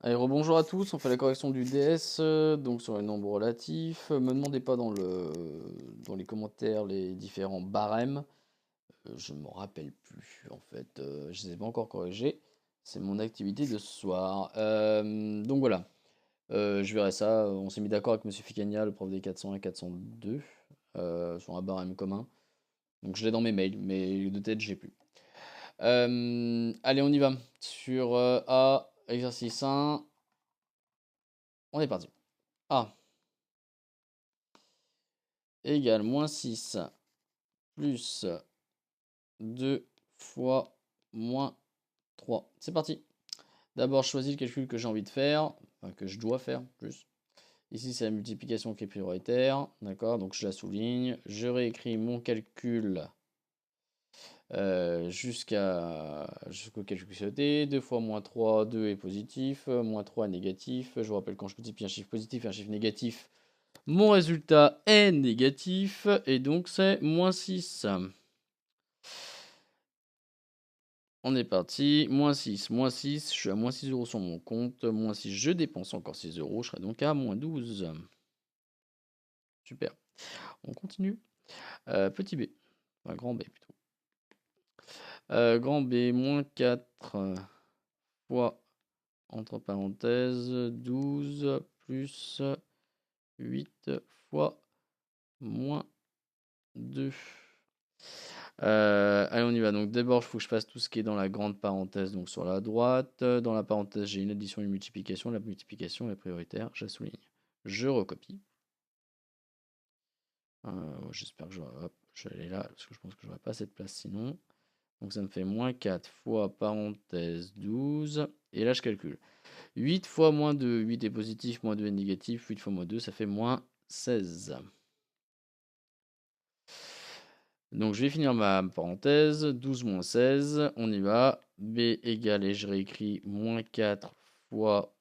Allez, rebonjour à tous, on fait la correction du DS, donc sur les nombres relatifs. Me demandez pas dans les commentaires les différents barèmes, je ne m'en rappelle plus en fait, je ne les ai pas encore corrigés. C'est mon activité de ce soir. Donc voilà, je verrai ça. On s'est mis d'accord avec Monsieur Ficagna, le prof des 401 et 402, sur un barème commun. Donc je l'ai dans mes mails, mais de tête, j'ai plus. Allez, on y va. Sur A, exercice 1, on est parti. A égale moins 6 plus 2 fois moins 3. C'est parti. D'abord, je choisis le calcul que j'ai envie de faire, enfin que je dois faire plus. Ici, c'est la multiplication qui est prioritaire. D'accord, donc je la souligne. Je réécris mon calcul jusqu'au calcul sauté. 2 fois moins 3, 2 est positif. Moins 3 est négatif. Je vous rappelle, quand je multiplie un chiffre positif et un chiffre négatif, mon résultat est négatif. Et donc, c'est moins 6. On est parti, moins 6, je suis à moins 6 euros sur mon compte, moins 6, je dépense encore 6 euros, je serai donc à moins 12. Super, on continue. Petit b, enfin grand b plutôt. Grand b, moins 4 fois, entre parenthèses, 12 plus 8 fois moins 2. Allez, on y va. Donc d'abord, il faut que je fasse tout ce qui est dans la grande parenthèse, donc sur la droite. Dans la parenthèse, j'ai une addition et une multiplication. La multiplication est prioritaire, je la souligne. Je recopie. J'espère que je vais aller là, parce que je pense que je n'aurai pas cette place sinon. Donc ça me fait moins 4 fois parenthèse 12. Et là, je calcule. 8 fois moins 2, 8 est positif, moins 2 est négatif. 8 fois moins 2, ça fait moins 16. Donc je vais finir ma parenthèse, 12 moins 16, on y va, b égale, et je réécris, moins 4 fois,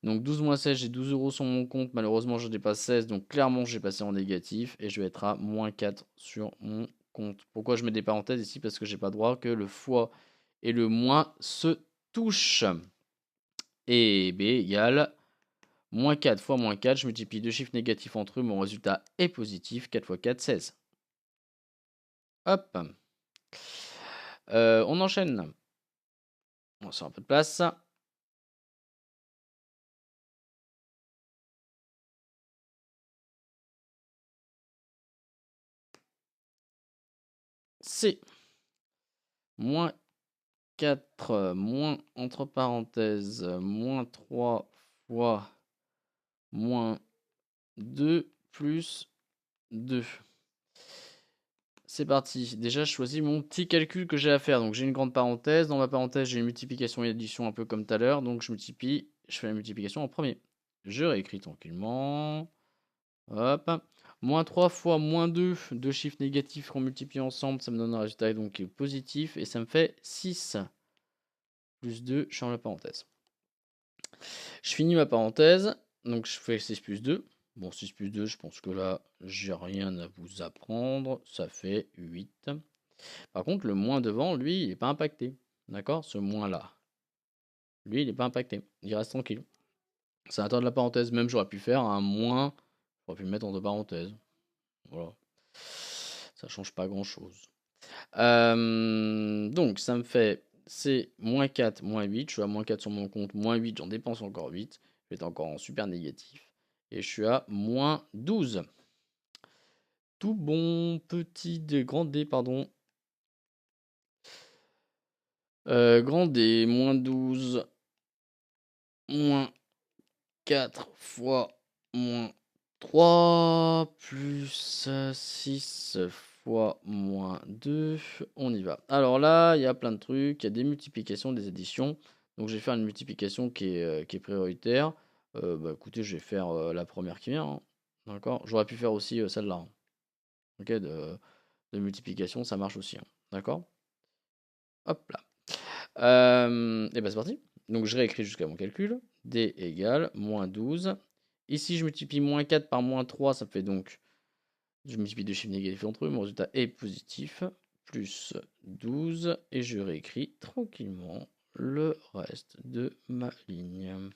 donc 12 moins 16, j'ai 12 euros sur mon compte, malheureusement je dépasse 16, donc clairement j'ai passé en négatif, et je vais être à moins 4 sur mon compte. Pourquoi je mets des parenthèses ici? Parce que j'ai pas droit que le fois et le moins se touchent. Et b égale, moins 4 fois moins 4, je multiplie deux chiffres négatifs entre eux, mon résultat est positif, 4 fois 4, 16. Hop. On enchaîne. On sort un peu de place. C. Moins 4, moins, entre parenthèses, moins 3 fois moins 2 plus 2. C'est parti. Déjà, je choisis mon petit calcul que j'ai à faire. Donc, j'ai une grande parenthèse. Dans ma parenthèse, j'ai une multiplication et addition un peu comme tout à l'heure. Donc, je multiplie. Je fais la multiplication en premier. Je réécris tranquillement. Hop. Moins 3 fois moins 2, deux chiffres négatifs qu'on multiplie ensemble, ça me donne un résultat donc qui est positif et ça me fait 6 plus 2, je ferme la parenthèse. Je finis ma parenthèse, donc je fais 6 plus 2. Bon, 6 plus 2, je pense que là, j'ai rien à vous apprendre, ça fait 8. Par contre, le moins devant, lui, il n'est pas impacté. D'accord? Ce moins-là. Lui, il n'est pas impacté. Il reste tranquille. C'est à l'intérieur de la parenthèse, même j'aurais pu faire un moins, j'aurais pu le mettre entre parenthèses. Voilà. Ça change pas grand-chose. Donc, ça me fait, c'est moins 4, moins 8. Je suis à moins 4 sur mon compte, moins 8, j'en dépense encore 8. Je vais être encore en super négatif. Et je suis à moins 12. Tout bon, petit D, grand D, pardon. Grand D, moins 12, moins 4 fois moins 3 plus 6 fois moins 2. On y va. Alors là, il y a plein de trucs. Il y a des multiplications, des additions. Donc je vais faire une multiplication qui est prioritaire. Bah écoutez, je vais faire la première qui vient, hein. D'accord? J'aurais pu faire aussi celle-là, hein. Ok, de multiplication, ça marche aussi, hein. D'accord? Hop là. Et ben c'est parti. Donc je réécris jusqu'à mon calcul. D égale moins 12. Ici, je multiplie moins 4 par moins 3, ça fait donc, je multiplie deux chiffres négatifs entre eux, mon résultat est positif, plus 12, et je réécris tranquillement le reste de ma ligne.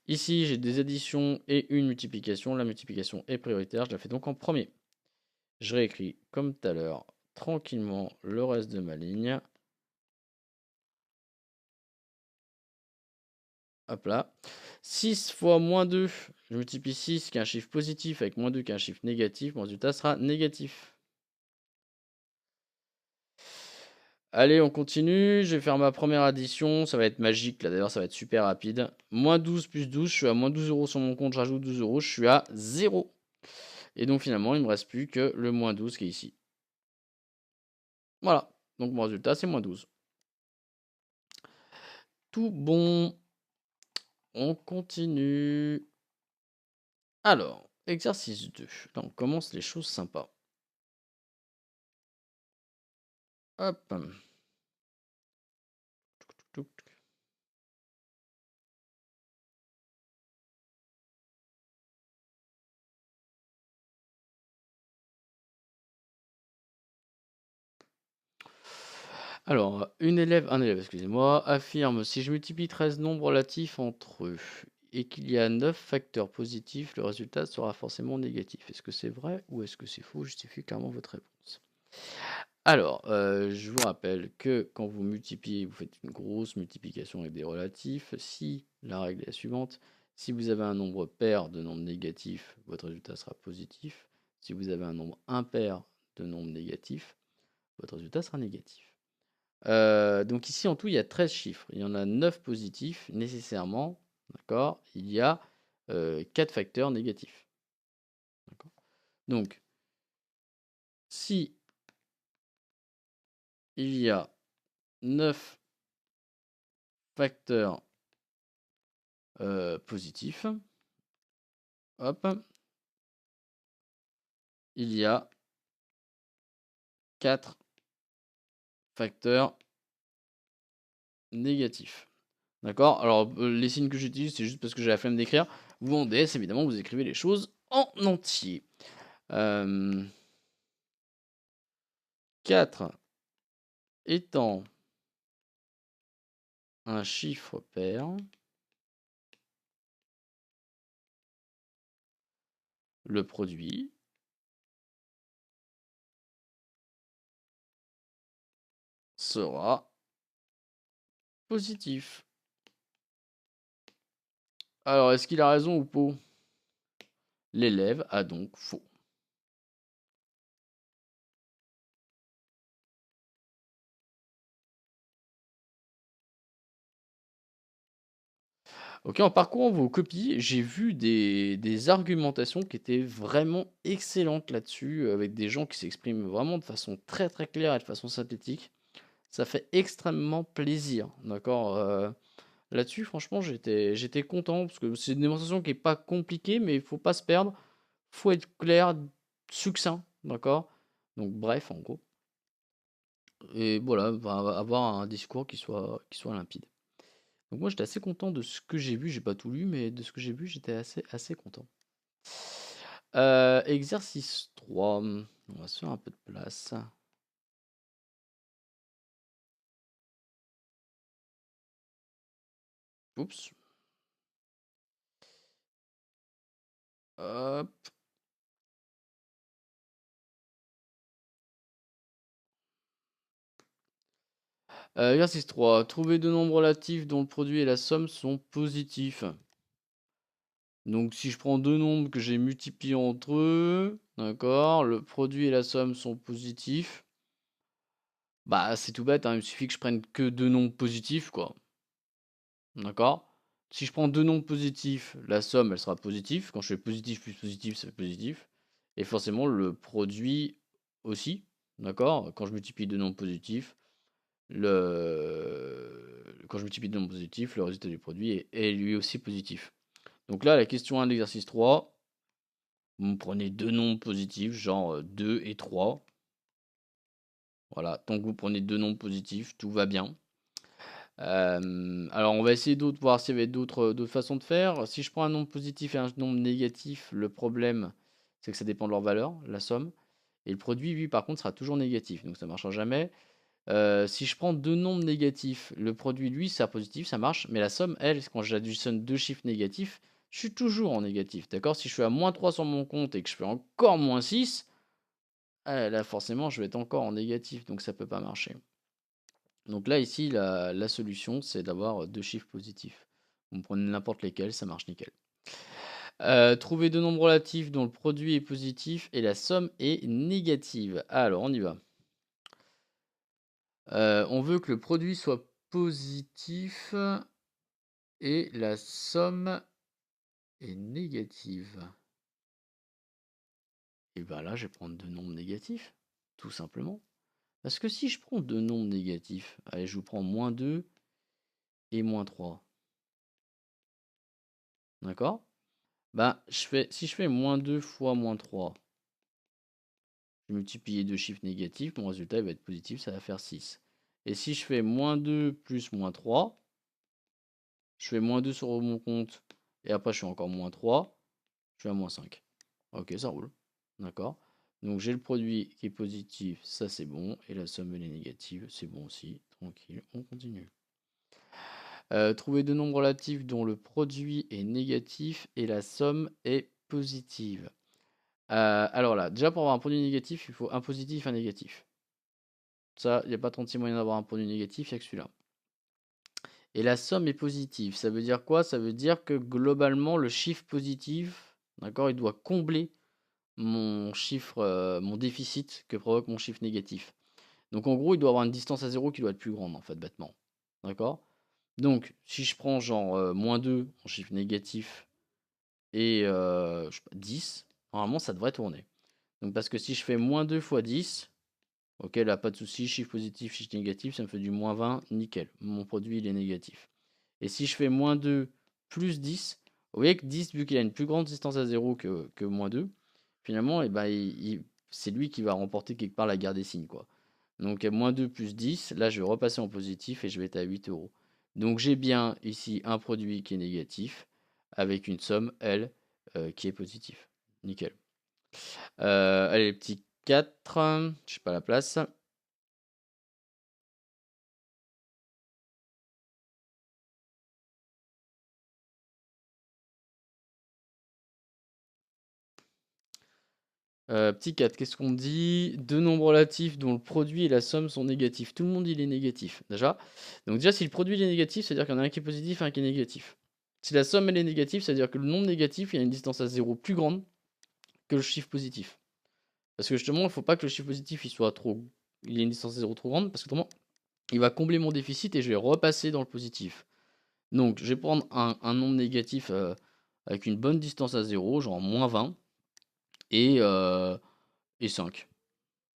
Ici, j'ai des additions et une multiplication. La multiplication est prioritaire, je la fais donc en premier. Je réécris comme tout à l'heure, tranquillement, le reste de ma ligne. Hop là. 6 fois moins 2, je multiplie 6 qui est un chiffre positif avec moins 2 qui est un chiffre négatif. Mon résultat sera négatif. Allez, on continue. Je vais faire ma première addition. Ça va être magique. Là, d'ailleurs, ça va être super rapide. Moins 12 plus 12. Je suis à moins 12 euros sur mon compte. Je rajoute 12 euros. Je suis à 0. Et donc, finalement, il ne me reste plus que le moins 12 qui est ici. Voilà. Donc, mon résultat, c'est moins 12. Tout bon. On continue. Alors, exercice 2. Là, on commence les choses sympas. Hop. Alors, un élève, excusez-moi, affirme si je multiplie 13 nombres relatifs entre eux et qu'il y a 9 facteurs positifs, le résultat sera forcément négatif. Est-ce que c'est vrai ou est-ce que c'est faux? Justifiez clairement votre réponse. Alors, je vous rappelle que quand vous multipliez, vous faites une grosse multiplication avec des relatifs. Si la règle est la suivante, si vous avez un nombre pair de nombres négatifs, votre résultat sera positif. Si vous avez un nombre impair de nombres négatifs, votre résultat sera négatif. Donc ici, en tout, il y a 13 chiffres. Il y en a 9 positifs, nécessairement. D'accord? Il y a 4 facteurs négatifs. Donc, si il y a 9 facteurs positifs, hop, il y a 4 facteurs négatifs. D'accord? Alors, les signes que j'utilise, c'est juste parce que j'ai la flemme d'écrire. Vous, en DS, évidemment, vous écrivez les choses en entier. 4 étant un chiffre pair, le produit sera positif. Alors, est-ce qu'il a raison ou pas? L'élève a donc faux. Ok, en parcourant vos copies, j'ai vu des argumentations qui étaient vraiment excellentes là-dessus, avec des gens qui s'expriment vraiment de façon très très claire et de façon synthétique. Ça fait extrêmement plaisir, d'accord? Là-dessus, franchement, j'étais content, parce que c'est une démonstration qui n'est pas compliquée, mais il faut pas se perdre. Faut être clair, succinct, d'accord? Donc bref, en gros. Et voilà, avoir un discours qui soit limpide. Donc moi j'étais assez content de ce que j'ai vu, j'ai pas tout lu, mais de ce que j'ai vu, j'étais assez content. Exercice 3, on va se faire un peu de place. Oups. Hop. Exercice 3, trouver deux nombres relatifs dont le produit et la somme sont positifs. Donc si je prends deux nombres que j'ai multipliés entre eux, d'accord, le produit et la somme sont positifs. Bah c'est tout bête, hein, il suffit que je prenne que deux nombres positifs, quoi. D'accord? Si je prends deux nombres positifs, la somme elle sera positive. Quand je fais positif plus positif, ça fait positif. Et forcément le produit aussi. D'accord? Quand je multiplie deux nombres positifs, quand je multiplie deux nombres positifs, le résultat du produit est lui aussi positif. Donc là, la question 1 de l'exercice 3, vous prenez deux nombres positifs, genre 2 et 3. Voilà, tant que vous prenez deux nombres positifs, tout va bien. Alors on va essayer voir s'il y avait d'autres façons de faire. Si je prends un nombre positif et un nombre négatif, le problème c'est que ça dépend de leur valeur, la somme. Et le produit, lui, par contre, sera toujours négatif, donc ça ne marchera jamais. Si je prends deux nombres négatifs, le produit, lui, c'est positif, ça marche. Mais la somme, elle, quand j'additionne deux chiffres négatifs, je suis toujours en négatif. D'accord? Si je suis à moins 3 sur mon compte et que je fais encore moins 6, là, forcément, je vais être encore en négatif. Donc, ça peut pas marcher. Donc là, ici, la solution, c'est d'avoir deux chiffres positifs. Vous prenez n'importe lesquels, ça marche nickel. Trouver deux nombres relatifs dont le produit est positif et la somme est négative. Alors, on y va. On veut que le produit soit positif et la somme est négative. Et bien là, je vais prendre deux nombres négatifs, tout simplement. Parce que si je prends deux nombres négatifs, allez, je vous prends moins 2 et moins 3. D'accord? Bah, si je fais moins 2 fois moins 3, je multiplie deux chiffres négatifs, mon résultat il va être positif, ça va faire 6. Et si je fais moins 2 plus moins 3, je fais moins 2 sur mon compte, et après je fais encore moins 3, je fais à moins 5. Ok, ça roule. D'accord? Donc j'ai le produit qui est positif, ça c'est bon, et la somme elle est négative, c'est bon aussi. Tranquille, on continue. Trouver deux nombres relatifs dont le produit est négatif et la somme est positive. Alors là, déjà pour avoir un produit négatif, il faut un positif et un négatif. Ça, il n'y a pas 36 moyens d'avoir un produit négatif, il n'y a que celui-là. Et la somme est positive. Ça veut dire quoi? Ça veut dire que globalement, le chiffre positif, d'accord, il doit combler mon chiffre, mon déficit que provoque mon chiffre négatif. Donc en gros, il doit avoir une distance à 0 qui doit être plus grande, en fait, bêtement. D'accord? Donc, si je prends genre moins 2 en chiffre négatif et je sais pas, 10, normalement ça devrait tourner. Donc parce que si je fais moins 2 fois 10, ok, là pas de souci, chiffre positif, chiffre négatif, ça me fait du moins 20, nickel. Mon produit il est négatif. Et si je fais moins 2 plus 10, vous voyez que 10, vu qu'il a une plus grande distance à 0 que moins 2, finalement, ben, c'est lui qui va remporter quelque part la guerre des signes, quoi. Donc moins 2 plus 10, là je vais repasser en positif et je vais être à 8 euros. Donc j'ai bien ici un produit qui est négatif avec une somme, elle, qui est positive. Nickel. Allez, les petits 4, je sais pas la place. Petit 4, qu'est-ce qu'on dit? Deux nombres relatifs dont le produit et la somme sont négatifs. Tout le monde il est négatif, déjà. Donc déjà, si le produit est négatif, c'est-à-dire qu'il y en a un qui est positif et un qui est négatif. Si la somme elle est négative, c'est-à-dire que le nombre négatif, il y a une distance à 0 plus grande que le chiffre positif. Parce que justement, il ne faut pas que le chiffre positif il soit trop. Il ait une distance à 0 trop grande, parce que autrement, il va combler mon déficit et je vais repasser dans le positif. Donc, je vais prendre un nombre négatif avec une bonne distance à 0, genre moins 20 et 5.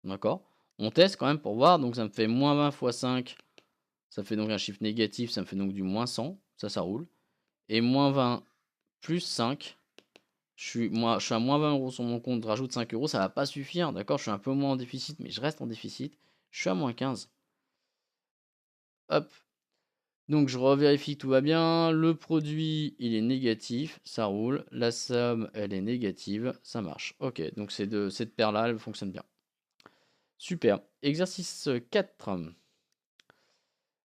D'accord? On teste quand même pour voir. Donc, ça me fait moins 20 fois 5. Ça fait donc un chiffre négatif. Ça me fait donc du moins 100. Ça roule. Et moins 20 plus 5. Je suis à moins 20 euros sur mon compte. Je rajoute 5 euros. Ça va pas suffire. D'accord? Je suis un peu moins en déficit, mais je reste en déficit. Je suis à moins 15. Hop. Donc, je revérifie que tout va bien. Le produit, il est négatif. Ça roule. La somme, elle est négative. Ça marche. Ok. Donc, cette paire-là, elle fonctionne bien. Super. Exercice 4.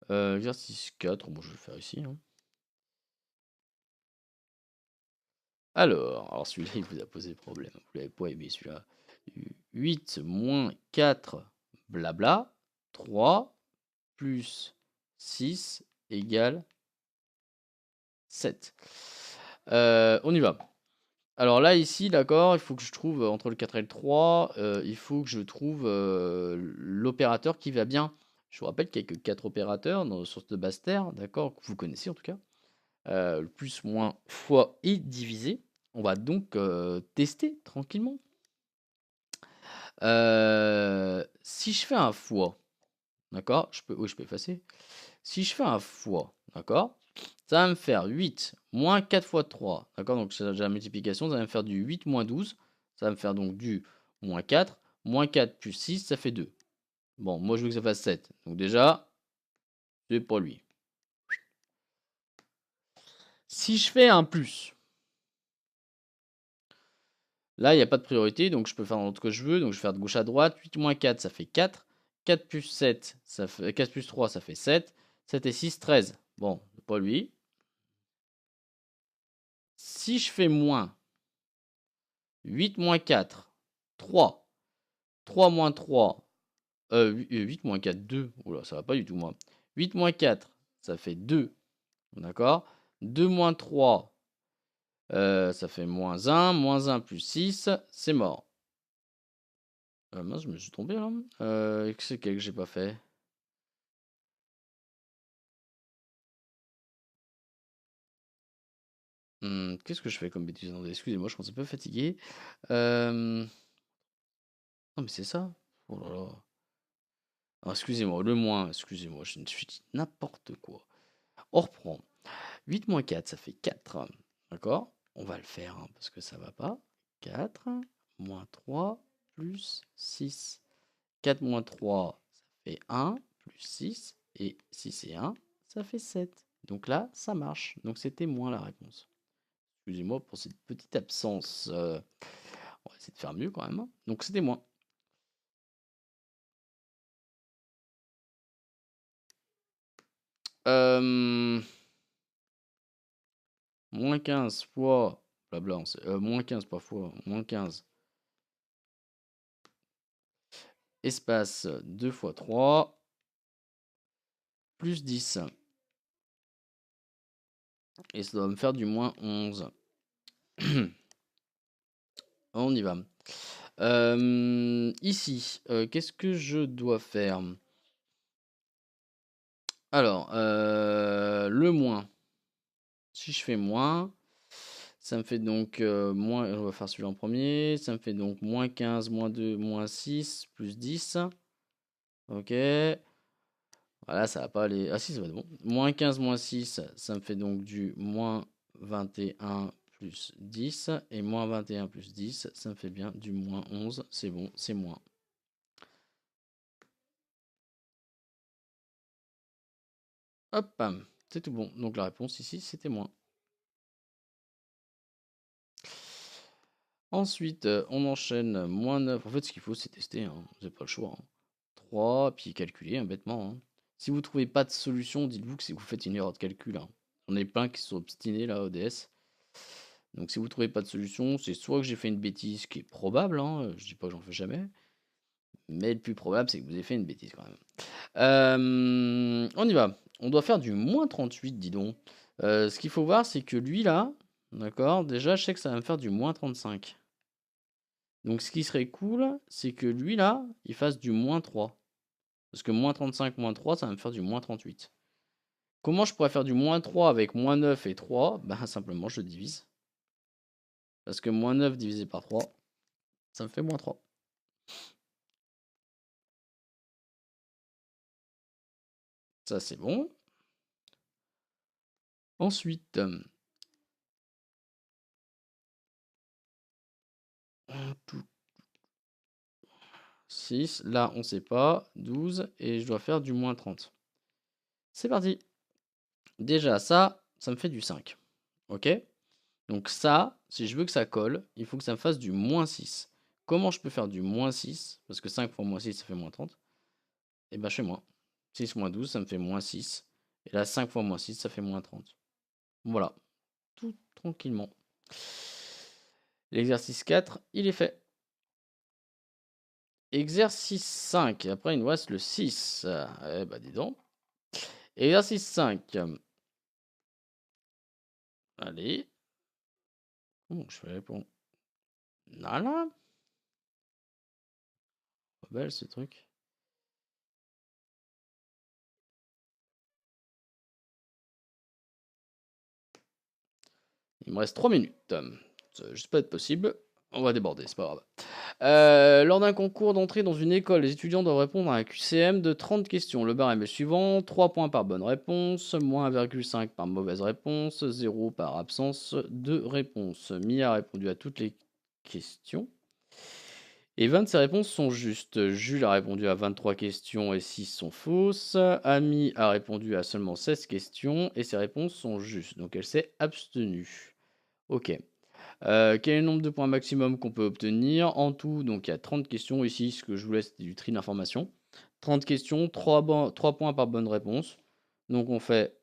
Exercice 4, bon, je vais le faire ici, hein. Alors celui-là, il vous a posé problème. Vous l'avez pas aimé celui-là. 8 moins 4, blabla. 3 plus 6 égale 7. On y va. Alors là, ici, d'accord, il faut que je trouve, entre le 4 et le 3, il faut que je trouve l'opérateur qui va bien. Je vous rappelle qu'il n'y a que 4 opérateurs sur cette base terre, d'accord, que vous connaissez en tout cas. Le plus, moins, fois et divisé. On va donc tester tranquillement. Si je fais un fois, d'accord, oui, je peux effacer. Si je fais un fois, d'accord, ça va me faire 8 moins 4 fois 3, d'accord, donc c'est la multiplication, ça va me faire du 8 moins 12, ça va me faire donc du moins 4 plus 6, ça fait 2. Bon, moi je veux que ça fasse 7, donc déjà, c'est pour lui. Si je fais un plus, là, il n'y a pas de priorité, donc je peux faire ce que je veux. Donc je vais faire de gauche à droite. 8 moins 4, ça fait 4. 4 plus 7, ça fait 4 plus 3, ça fait 7. 7 et 6, 13. Bon, pas lui. Si je fais moins 8 moins 4, 3. 3 moins 3, 8 moins 4, 2. Oula, ça va pas du tout, moi. 8 moins 4, ça fait 2. D'accord? 2 moins 3, ça fait moins 1. Moins 1 plus 6, c'est mort. Mince, je me suis trompé là. C'est quel que j'ai pas fait? Qu'est-ce que je fais comme bêtise? Excusez-moi, je commence un peu fatigué. Non, mais c'est ça. Oh là là. Ah, excusez-moi, le moins, excusez-moi, je me suis dit n'importe quoi. On reprend. 8 moins 4, ça fait 4. D'accord? On va le faire hein, parce que ça va pas. 4 moins 3 plus 6. 4 moins 3, ça fait 1 plus 6. Et 6 et 1, ça fait 7. Donc là, ça marche. Donc c'était moins la réponse. Excusez-moi pour cette petite absence. On va essayer de faire mieux quand même. Hein. Donc c'était moins. Moins 15 fois. Blabla, moins 15 pas fois. Moins 15. Espace 2 fois 3. Plus 10. Et ça doit me faire du moins 11. On y va. Ici, qu'est-ce que je dois faire? Alors, le moins. Si je fais moins, ça me fait donc moins. On va faire celui-là en premier. Ça me fait donc moins 15, moins 2, moins 6, plus 10. Ok. Voilà, ça va pas aller. Ah si, ça va être bon. Moins 15, moins 6, ça me fait donc du moins 21 plus 10. Et moins 21 plus 10, ça me fait bien du moins 11. C'est bon, c'est moins. Hop, c'est tout bon. Donc la réponse ici, c'était moins. Ensuite, on enchaîne moins 9. En fait, ce qu'il faut, c'est tester. Hein. Vous n'avez pas le choix. Hein. 3, puis calculer, hein, bêtement. Hein. Si vous ne trouvez pas de solution, dites-vous que vous faites une erreur de calcul. Hein. On est plein qui sont obstinés là, ODS. Donc si vous ne trouvez pas de solution, c'est soit que j'ai fait une bêtise, qui est probable, hein, je dis pas que j'en fais jamais, mais le plus probable, c'est que vous ayez fait une bêtise quand même. On y va. On doit faire du moins 38, dis donc. Ce qu'il faut voir, c'est que lui là, d'accord, déjà je sais que ça va me faire du moins 35. Donc ce qui serait cool, c'est que lui là, il fasse du moins 3. Parce que moins 35, moins 3, ça va me faire du moins 38. Comment je pourrais faire du moins 3 avec moins 9 et 3? Ben simplement je divise. Parce que moins 9 divisé par 3, ça me fait moins 3. Ça c'est bon. Ensuite, 6, là on sait pas, 12, et je dois faire du moins 30. C'est parti. Déjà ça me fait du 5. Ok? Donc ça, si je veux que ça colle, il faut que ça me fasse du moins 6. Comment je peux faire du moins 6? Parce que 5 fois moins 6, ça fait moins 30. Et ben chez moi. 6 moins 12, ça me fait moins 6. Et là, 5 fois moins 6, ça fait moins 30. Voilà. Tout tranquillement. L'exercice 4, il est fait. Exercice 5. Après, il nous reste le 6. Eh ben, dis donc. Exercice 5. Allez. Comment je fais pour... Voilà. Pas belle ce truc. Il me reste 3 minutes. Ça va juste pas être possible. On va déborder, c'est pas grave. Lors d'un concours d'entrée dans une école, les étudiants doivent répondre à un QCM de 30 questions. Le barème est le suivant: 3 points par bonne réponse, moins 1,5 par mauvaise réponse, 0 par absence de réponse. Mia a répondu à toutes les questions. Et 20 de ses réponses sont justes. Jules a répondu à 23 questions et 6 sont fausses. Ami a répondu à seulement 16 questions et ses réponses sont justes. Donc elle s'est abstenue. Ok. Quel est le nombre de points maximum qu'on peut obtenir? En tout, donc il y a 30 questions ici. Ce que je vous laisse, c'est du tri d'informations. 30 questions, 3 points par bonne réponse. Donc on fait...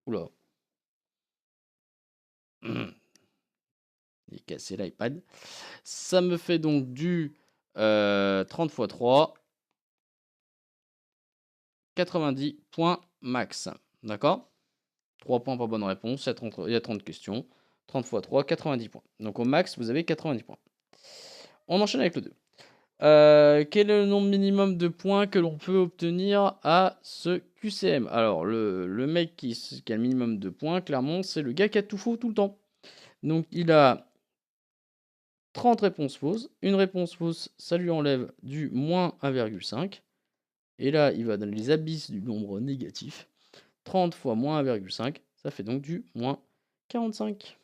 Oula. Il est cassé l'iPad. Ça me fait donc du 30 x 3. 90 points max. D'accord? 3 points par bonne réponse. Il y a 30 questions. 30 x 3, 90 points. Donc au max, vous avez 90 points. On enchaîne avec le 2. Quel est le nombre minimum de points que l'on peut obtenir à ce QCM? Alors, le mec qui a le minimum de points, clairement, c'est le gars qui a tout faux tout le temps. Donc, il a 30 réponses fausses. Une réponse fausse, ça lui enlève du moins 1,5. Et là, il va dans les abysses du nombre négatif. 30 fois moins 1,5, ça fait donc du moins 45.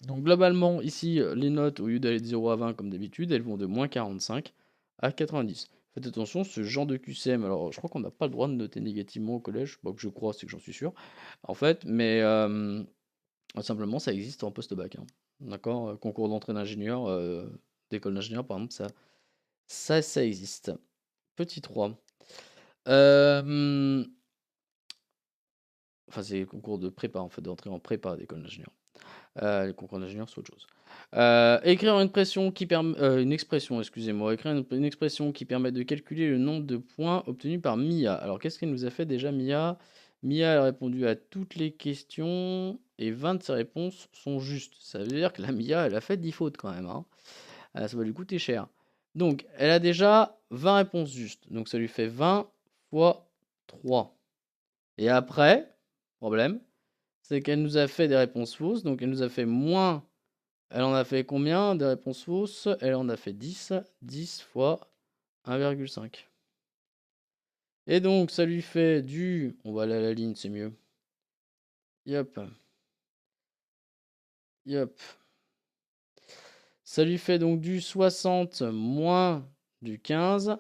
Donc globalement, ici, les notes, au lieu d'aller de 0 à 20 comme d'habitude, elles vont de moins 45 à 90. Faites attention, ce genre de QCM, alors je crois qu'on n'a pas le droit de noter négativement au collège, pas que je crois, c'est que j'en suis sûr, en fait, mais simplement ça existe en post-bac. Hein. D'accord? Concours d'entrée d'ingénieur, d'école d'ingénieur par exemple, ça existe. Petit 3. Enfin, c'est les concours de prépa, en fait, d'entrée en prépa d'école d'ingénieur. Les concours d'ingénieur, c'est autre chose. Écrire une expression qui permet, écrire une expression qui permet de calculer le nombre de points obtenus par Mia. Alors, qu'est-ce qu'elle nous a fait déjà, Mia? Mia a répondu à toutes les questions et 20 de ses réponses sont justes. Ça veut dire que la Mia, elle a fait 10 fautes quand même. Hein. Ça va lui coûter cher. Donc, elle a déjà 20 réponses justes. Donc, ça lui fait 20 fois 3. Et après, problème, c'est qu'elle nous a fait des réponses fausses. Donc, elle nous a fait moins. Elle en a fait combien des réponses fausses? Elle en a fait 10. 10 fois 1,5. Et donc, ça lui fait du... On va aller à la ligne, c'est mieux. Yop. Yop. Ça lui fait donc du 60 moins du 15.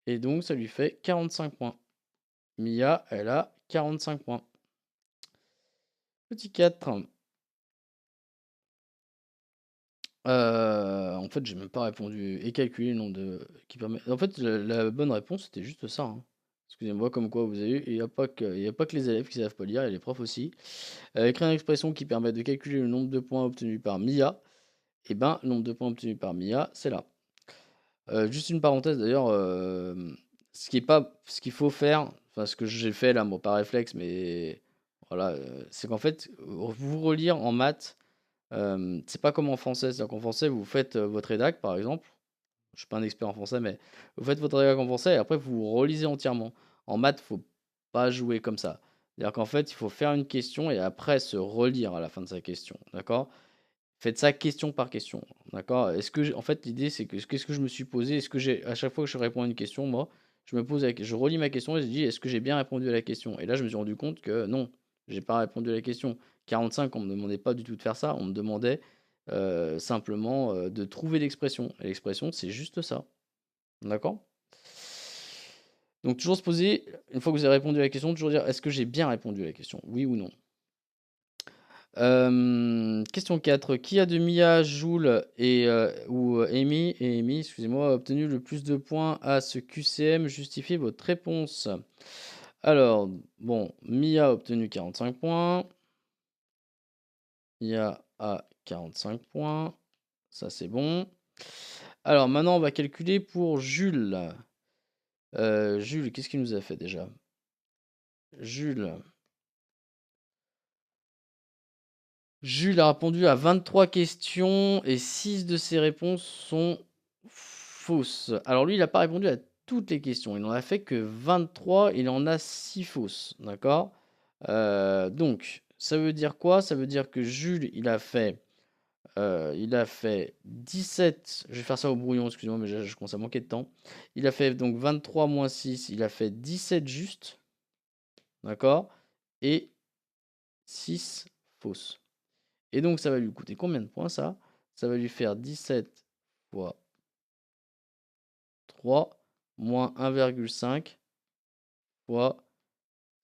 Et donc, ça lui fait 45 points. Mia, elle a 45 points. Petit 4. En fait, j'ai même pas répondu. Et calculer le nombre de... qui permet... En fait, la bonne réponse, c'était juste ça. Hein. Excusez-moi, comme quoi vous avez eu. Il n'y a pas que les élèves qui savent pas lire, il y a les profs aussi. Écrire une expression qui permet de calculer le nombre de points obtenus par Mia. Et ben, le nombre de points obtenus par Mia, c'est là. Juste une parenthèse d'ailleurs, ce qu'il faut faire, enfin ce que j'ai fait là, moi par réflexe, mais voilà, c'est qu'en fait, vous relire en maths, c'est pas comme en français. C'est-à-dire qu'en français, vous faites votre rédac par exemple. Je suis pas un expert en français, mais vous faites votre rédac en français et après vous relisez entièrement. En maths, faut pas jouer comme ça. C'est-à-dire qu'en fait, il faut faire une question et après se relire à la fin de sa question. D'accord? Faites ça question par question, d'accord? En fait, l'idée, c'est que qu'est-ce que je me suis posé? Est-ce que à chaque fois que je réponds à une question, moi, je relis ma question et je dis, est-ce que j'ai bien répondu à la question? Et là, je me suis rendu compte que non, j'ai pas répondu à la question. 45, on me demandait pas du tout de faire ça, on me demandait simplement de trouver l'expression. Et l'expression, c'est juste ça, d'accord? Donc, toujours se poser, une fois que vous avez répondu à la question, toujours dire, est-ce que j'ai bien répondu à la question? Oui ou non? Question 4. Qui a de Mia, Joule ou Amy, excusez-moi, obtenu le plus de points à ce QCM? Justifiez votre réponse. Alors, bon, Mia a obtenu 45 points. Mia a 45 points. Ça, c'est bon. Alors, maintenant, on va calculer pour Jules. Jules, qu'est-ce qu'il nous a fait déjà? Jules. Jules a répondu à 23 questions et 6 de ses réponses sont fausses. Alors lui, il n'a pas répondu à toutes les questions. Il n'en a fait que 23, il en a 6 fausses. D'accord? Donc, ça veut dire quoi? Ça veut dire que Jules, il a fait 17. Je vais faire ça au brouillon, excusez-moi, mais je commence à manquer de temps. Il a fait donc 23 moins 6, il a fait 17 justes. D'accord? Et 6 fausses. Et donc, ça va lui coûter combien de points, ça? Ça va lui faire 17 fois 3 moins 1,5 fois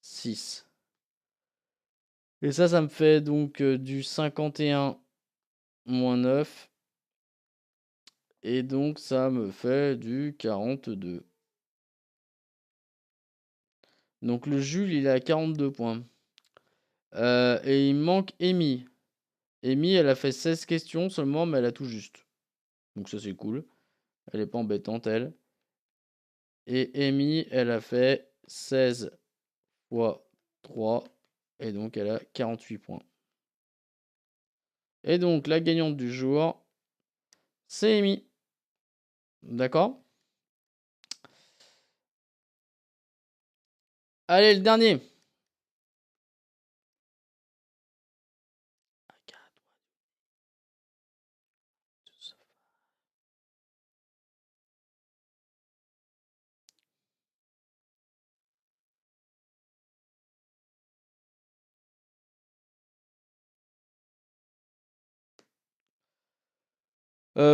6. Et ça me fait donc du 51 moins 9. Et donc, ça me fait du 42. Donc, le Jules, il est à 42 points. Et il manque Amy. Amy, elle a fait 16 questions seulement, mais elle a tout juste. Donc, ça, c'est cool. Elle est pas embêtante, elle. Et Amy, elle a fait 16 fois 3. Et donc, elle a 48 points. Et donc, la gagnante du jour, c'est Amy. D'accord? Allez, le dernier.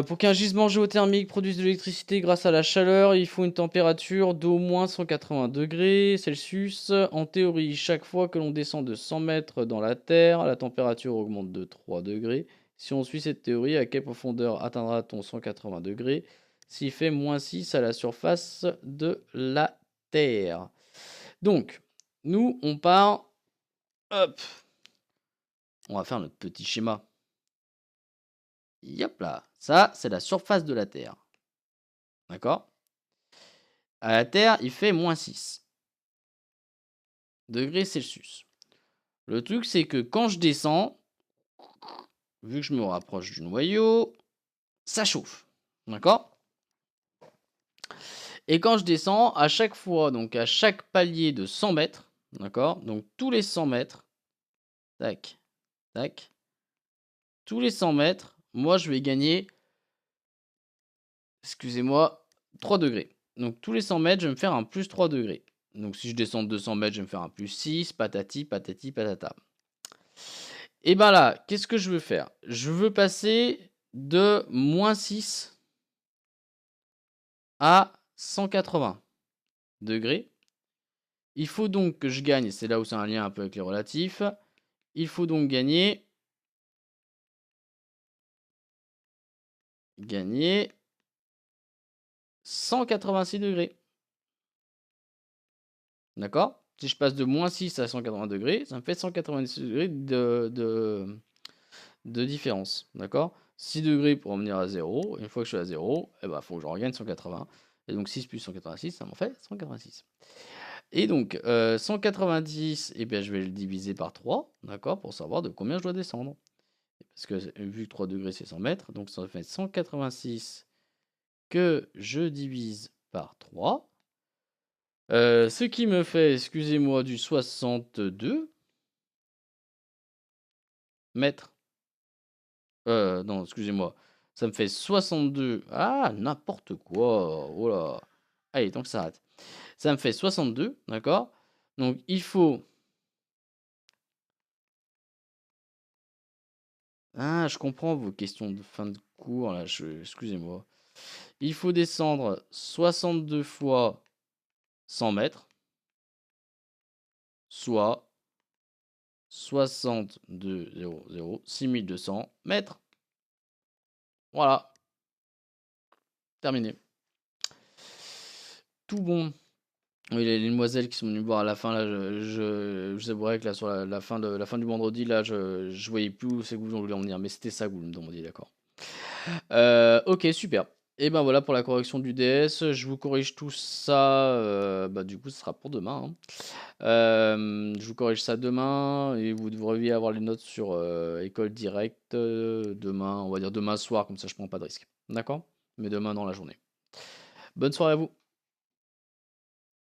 Pour qu'un gisement géothermique produise de l'électricité grâce à la chaleur, il faut une température d'au moins 180 degrés Celsius. En théorie, chaque fois que l'on descend de 100 mètres dans la Terre, la température augmente de 3 degrés. Si on suit cette théorie, à quelle profondeur atteindra-t-on 180 degrés s'il fait moins 6 à la surface de la Terre? Donc, nous, on part. Hop. On va faire notre petit schéma. Yop là. Ça, c'est la surface de la Terre. D'accord? À la Terre, il fait moins 6 degrés Celsius. Le truc, c'est que quand je descends, vu que je me rapproche du noyau, ça chauffe. D'accord? Et quand je descends, à chaque fois, donc à chaque palier de 100 mètres, d'accord? Donc tous les 100 mètres, tac, tac, tous les 100 mètres, moi je vais gagner, excusez-moi, 3 degrés. Donc tous les 100 mètres, je vais me faire un plus 3 degrés. Donc si je descends de 200 mètres, je vais me faire un plus 6, patati, patati, patata. Et ben là, qu'est-ce que je veux faire? Je veux passer de moins 6 à 180 degrés. Il faut donc que je gagne, c'est là où c'est un lien un peu avec les relatifs, il faut donc gagner 186 degrés. D'accord? Si je passe de moins 6 à 180 degrés, ça me fait 186 degrés de différence. D'accord? 6 degrés pour revenir à 0. Une fois que je suis à 0, il faut que je regagne 180. Et donc 6 plus 186, ça m'en fait 186. Et donc 190, eh bien, je vais le diviser par 3, d'accord, pour savoir de combien je dois descendre. Parce que vu que 3 degrés c'est 100 mètres, donc ça fait 186 que je divise par 3. Ce qui me fait, excusez-moi, du 62 mètres. Non, excusez-moi. Ça me fait 62. Ah, n'importe quoi. Oh là. Allez, donc ça arrête. Ça me fait 62, d'accord? Donc il faut. Ah, je comprends vos questions de fin de cours, là, excusez-moi. Il faut descendre 62 fois 100 mètres, soit 6200 mètres. Voilà, terminé. Tout bon. Oui, les demoiselles qui sont venues me voir à la fin, là, je avouerai que là, sur la fin du vendredi, là, je voyais plus où c'est que vous voulez en venir, mais c'était ça que vous me demandiez, d'accord. Ok, super. Et ben voilà pour la correction du DS. Je vous corrige tout ça. Du coup, ce sera pour demain, hein. Je vous corrige ça demain et vous devriez avoir les notes sur École Directe demain, on va dire demain soir, comme ça je prends pas de risque. D'accord? Mais demain dans la journée. Bonne soirée à vous.